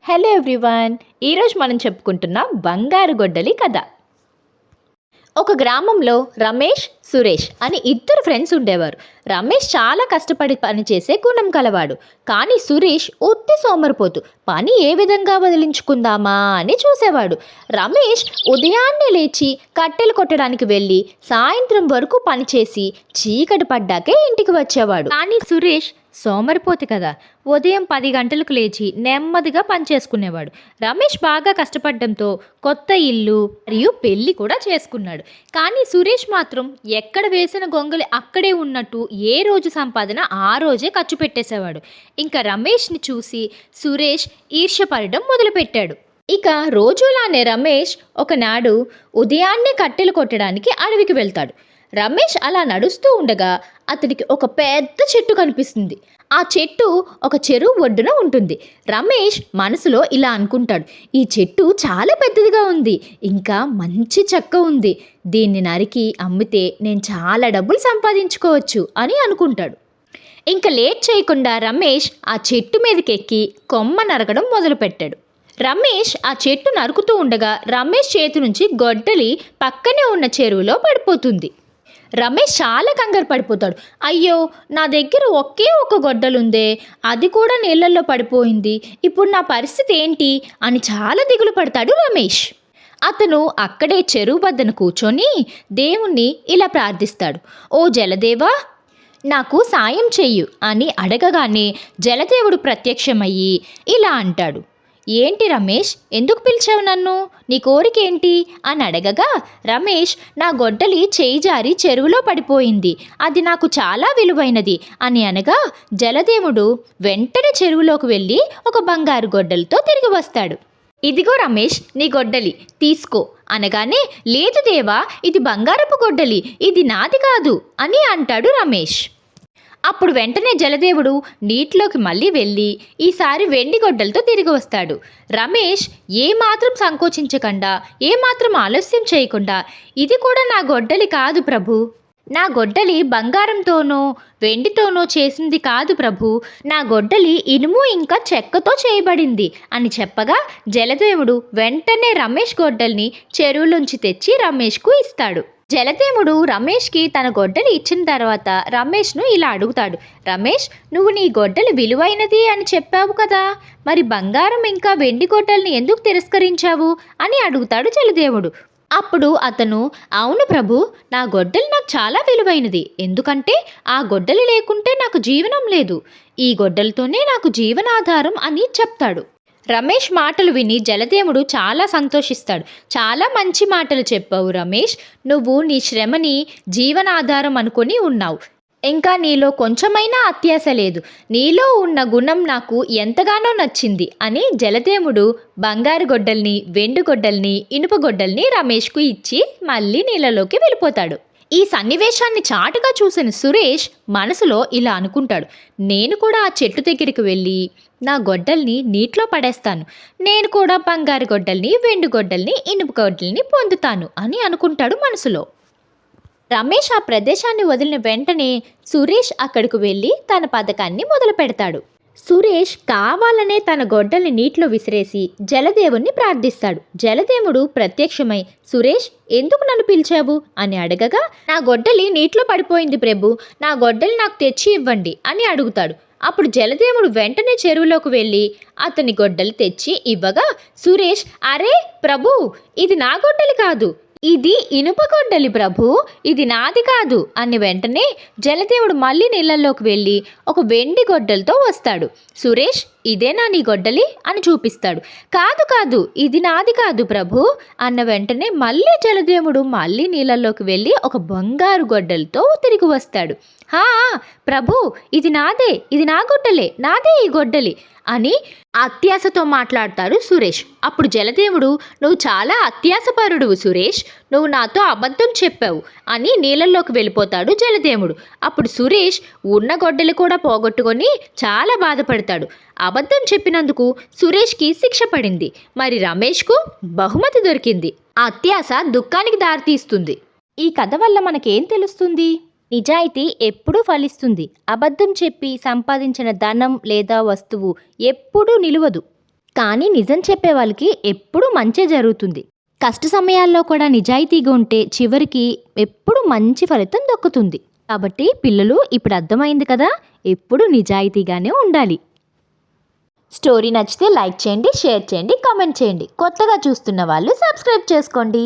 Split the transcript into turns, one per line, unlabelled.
Hello everyone. ఈరోజు మనం చెప్పుకుంటున్న బంగారు గొడ్డలి కథ. ఒక గ్రామంలో రమేష్, సురేష్ అని ఇద్దరు ఫ్రెండ్స్ ఉండేవారు. రమేష్ చాలా కష్టపడి పనిచేసే గుణం కలవాడు. కానీ సురేష్ ఉత్తి సోమరిపోతు. పని ఏ విధంగా వదిలించుకుందామా అని చూసేవాడు. రమేష్ ఉదయాన్నే లేచి కట్టెలు కొట్టడానికి వెళ్ళి సాయంత్రం వరకు పనిచేసి చీకటి పడ్డాకే ఇంటికి వచ్చేవాడు. కానీ సురేష్ సోమరిపోతు కదా, ఉదయం 10 గంటలకు లేచి నెమ్మదిగా పనిచేసుకునేవాడు. రమేష్ బాగా కష్టపడడంతో కొత్త ఇల్లు మరియు పెళ్లి కూడా చేసుకున్నాడు. కానీ సురేష్ మాత్రం ఎక్కడ వేసిన గొంగలి అక్కడే ఉన్నట్టు ఏ రోజు సంపాదన ఆ రోజే ఖర్చు పెట్టేసేవాడు. ఇంకా రమేష్ని చూసి సురేష్ ఈర్ష్యపడడం మొదలుపెట్టాడు. ఇక రోజులానే రమేష్ ఒకనాడు ఉదయాన్నే కట్టెలు కొట్టడానికి అడవికి వెళ్తాడు. రమేష్ అలా నడుస్తూ ఉండగా అతడికి ఒక పెద్ద చెట్టు కనిపిస్తుంది. ఆ చెట్టు ఒక చెరువు ఒడ్డున ఉంటుంది. రమేష్ మనసులో ఇలా అనుకుంటాడు, ఈ చెట్టు చాలా పెద్దదిగా ఉంది, ఇంకా మంచి చెక్క ఉంది, దీన్ని నరికి అమ్మితే నేను చాలా డబ్బులు సంపాదించుకోవచ్చు అని అనుకుంటాడు. ఇంకా లేట్ చేయకుండా రమేష్ ఆ చెట్టు మీదకెక్కి కొమ్మ నరకడం మొదలుపెట్టాడు. రమేష్ ఆ చెట్టు నరుకుతూ ఉండగా రమేష్ చేతి నుంచి గొడ్డలి పక్కనే ఉన్న చెరువులో పడిపోతుంది. రమేష్ చాలా కంగారు పడిపోతాడు. అయ్యో, నా దగ్గర ఒకే ఒక గొడ్డలుందే, అది కూడా నీళ్ళల్లో పడిపోయింది, ఇప్పుడు నా పరిస్థితి ఏంటి అని చాలా దిగులు పడతాడు రమేష్. అతను అక్కడే చెరువు వద్దన కూర్చొని దేవుణ్ణి ఇలా ప్రార్థిస్తాడు. ఓ జలదేవా, నాకు సాయం చెయ్యు అని అడగగానే జలదేవుడు ప్రత్యక్షమయ్యి ఇలా అంటాడు, ఏంటి రమేష్, ఎందుకు పిలిచావు నన్ను, నీ కోరికేంటి అని అడగగా రమేష్, నా గొడ్డలి చేయి జారి చెరువులో పడిపోయింది, అది నాకు చాలా విలువైనది అని అనగా జలదేవుడు వెంటనే చెరువులోకి వెళ్ళి ఒక బంగారు గొడ్డలితో తిరిగి వస్తాడు. ఇదిగో రమేష్, నీ గొడ్డలి తీసుకో అనగానే, లేదు దేవా, ఇది బంగారపు గొడ్డలి, ఇది నాది కాదు అని అంటాడు రమేష్. అప్పుడు వెంటనే జలదేవుడు నీటిలోకి మళ్ళీ వెళ్ళి ఈసారి వెండి గొడ్డలతో తిరిగి వస్తాడు. రమేష్ ఏమాత్రం సంకోచించకుండా, ఏమాత్రం ఆలస్యం చేయకుండా, ఇది కూడా నా గొడ్డలి కాదు ప్రభు, నా గొడ్డలి బంగారంతోనో వెండితోనో చేసింది కాదు ప్రభు, నా గొడ్డలి ఇనుము ఇంకా చెక్కతో చేయబడింది అని చెప్పగా జలదేవుడు వెంటనే రమేష్ గొడ్డల్ని చెరువులోంచి తెచ్చి రమేష్కు ఇస్తాడు. జలదేవుడు రమేష్కి తన గొడ్డలి ఇచ్చిన తర్వాత రమేష్ను ఇలా అడుగుతాడు, రమేష్, నువ్వు నీ గొడ్డలి విలువైనది అని చెప్పావు కదా, మరి బంగారం ఇంకా వెండి గొడ్డల్ని ఎందుకు తిరస్కరించావు అని అడుగుతాడు జలదేవుడు. అప్పుడు అతను, అవును ప్రభు, నా గొడ్డలి నాకు చాలా విలువైనది, ఎందుకంటే ఆ గొడ్డలి లేకుంటే నాకు జీవనం లేదు, ఈ గొడ్డలితోనే నాకు జీవనాధారం అని చెప్తాడు. రమేష్ మాటలు విని జలదేవుడు చాలా సంతోషిస్తాడు. చాలా మంచి మాటలు చెప్పావు రమేష్, నువ్వు నీ శ్రమని జీవనాధారం అనుకొని ఉన్నావు, ఇంకా నీలో కొంచెమైనా అత్యాశ లేదు, నీలో ఉన్న గుణం నాకు ఎంతగానో నచ్చింది అని జలదేవుడు బంగారు గొడ్డల్ని, వెండి గొడ్డల్ని, ఇనుప గొడ్డల్ని రమేష్కు ఇచ్చి మళ్ళీ నీళ్ళలోకి వెళ్ళిపోతాడు. ఈ సన్నివేశాన్ని చాటుగా చూసిన సురేష్ మనసులో ఇలా అనుకుంటాడు, నేను కూడా ఆ చెట్టు దగ్గరికి వెళ్ళి నా గొడ్డల్ని నీటిలో పడేస్తాను, నేను కూడా బంగారు గొడ్డల్ని, వెండి గొడ్డల్ని, ఇనుప గొడ్డల్ని పొందుతాను అని అనుకుంటాడు మనసులో. రమేష్ ఆ ప్రదేశాన్ని వదిలిన వెంటనే సురేష్ అక్కడికి వెళ్ళి తన పథకాన్ని మొదలు పెడతాడు. సురేష్ కావాలనే తన గొడ్డల్ని నీటిలో విసిరేసి జలదేవుణ్ణి ప్రార్థిస్తాడు. జలదేవుడు ప్రత్యక్షమై, సురేష్, ఎందుకు నన్ను పిలిచావు అని అడగగా, నా గొడ్డలి నీటిలో పడిపోయింది ప్రభు, నా గొడ్డలి నాకు తెచ్చి ఇవ్వండి అని అడుగుతాడు. అప్పుడు జలదేవుడు వెంటనే చెరువులోకి వెళ్ళి అతని గొడ్డలి తెచ్చి ఇవ్వగా సురేష్, అరే ప్రభు, ఇది నా గొడ్డలి కాదు, ఇది ఇనుప గొడ్డలి ప్రభు, ఇది నాది కాదు అని వెంటనే జలదేవుడు మళ్ళీ నీళ్ళల్లోకి వెళ్ళి ఒక వెండి గొడ్డలతో వస్తాడు. సురేష్, ఇదేనా నీ గొడ్డలి అని చూపిస్తాడు. కాదు కాదు, ఇది నాది కాదు ప్రభు అన్న వెంటనే మళ్ళీ జలదేవుడు మళ్ళీ నీళ్ళల్లోకి వెళ్ళి ఒక బంగారు గొడ్డలతో తిరిగి వస్తాడు. హా ప్రభు, ఇది నాదే, ఇది నా గొడ్డలే, నాదే ఈ గొడ్డలి అని అత్యాశతో మాట్లాడతాడు సురేష్. అప్పుడు జలదేవుడు, నువ్వు చాలా అత్యాశపరుడువు సురేష్, నువ్వు నాతో అబద్ధం చెప్పావు అని నీళ్ళల్లోకి వెళ్ళిపోతాడు జలదేవుడు. అప్పుడు సురేష్ ఉన్న గొడ్డలి కూడా పోగొట్టుకొని చాలా బాధపడతాడు. అబద్ధం చెప్పినందుకు సురేష్కి శిక్ష పడింది, మరి రమేష్కు బహుమతి దొరికింది. ఆ అత్యాశ దుఃఖానికి దారితీస్తుంది. ఈ కథ వల్ల మనకేం తెలుస్తుంది? నిజాయితీ ఎప్పుడూ ఫలిస్తుంది. అబద్ధం చెప్పి సంపాదించిన ధనం లేదా వస్తువు ఎప్పుడూ నిలువదు. కానీ నిజం చెప్పే వాళ్ళకి ఎప్పుడూ మంచే జరుగుతుంది. కష్ట సమయాల్లో కూడా నిజాయితీగా ఉంటే చివరికి ఎప్పుడు మంచి ఫలితం దక్కుతుంది. కాబట్టి పిల్లలు ఇప్పుడు అర్థమైంది కదా, ఎప్పుడు నిజాయితీగానే ఉండాలి. స్టోరీ నచ్చితే లైక్ చేయండి, షేర్ చేయండి, కామెంట్ చేయండి. కొత్తగా చూస్తున్న వాళ్ళు సబ్స్క్రైబ్ చేసుకోండి.